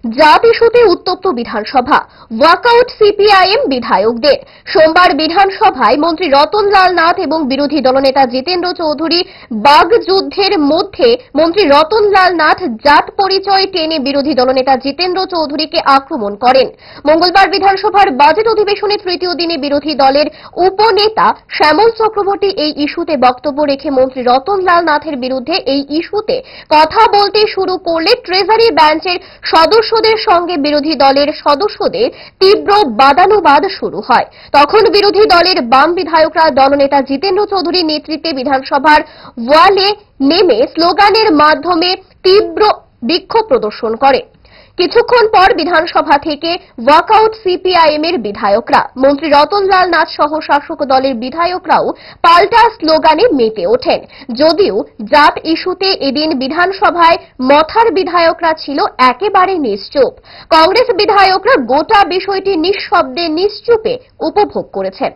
জাত ইস্যুতে উত্তপ্ত বিধানসভা, ওয়াকআউট সিপিআইএম বিধায়কদের। সোমবার বিধানসভায় মন্ত্রী রতনলাল নাথ এবং বিরোধী দলনেতা জিতেন্দ্র চৌধুরী বাগযুদ্ধের মধ্যে মন্ত্রী রতনলাল নাথ জাত পরিচয় টেনে বিরোধী দলনেতা জিতেন্দ্র চৌধুরীকে আক্রমণ করেন। মঙ্গলবার বিধানসভার বাজেট অধিবেশনের তৃতীয় দিনে বিরোধী দলের উপনেতা শ্যামল চক্রবর্তী এই ইস্যুতে বক্তব্য রেখে মন্ত্রী রতনলাল নাথের বিরুদ্ধে এই ইস্যুতে কথা বলতে শুরু করলে ট্রেজারি বেঞ্চের সদস্যদের সঙ্গে বিরোধী দলের সদস্যদের তীব্র বাদানুবাদ শুরু হয়। তখন বিরোধী দলের বাম বিধায়করা দলনেতা জিতেন্দ্র চৌধুরীর নেতৃত্বে বিধানসভার ওয়ালে নেমে স্লোগানের মাধ্যমে তীব্র বিক্ষোভ প্রদর্শন করে। কিছুক্ষণ পর বিধানসভা থেকে ওয়াকআউট সিপিআইএম এর বিধায়করা, মন্ত্রী রতনলাল নাথ সহ শাসক দলের বিধায়করাও পাল্টা স্লোগানে মেতে ওঠেন। যদিও জাত ইস্যুতে এদিন বিধানসভায় মথার বিধায়করা ছিল একেবারে নিশ্চুপ। কংগ্রেস বিধায়করা গোটা বিষয়টি নিঃশব্দে নিশ্চুপে উপভোগ করেছেন।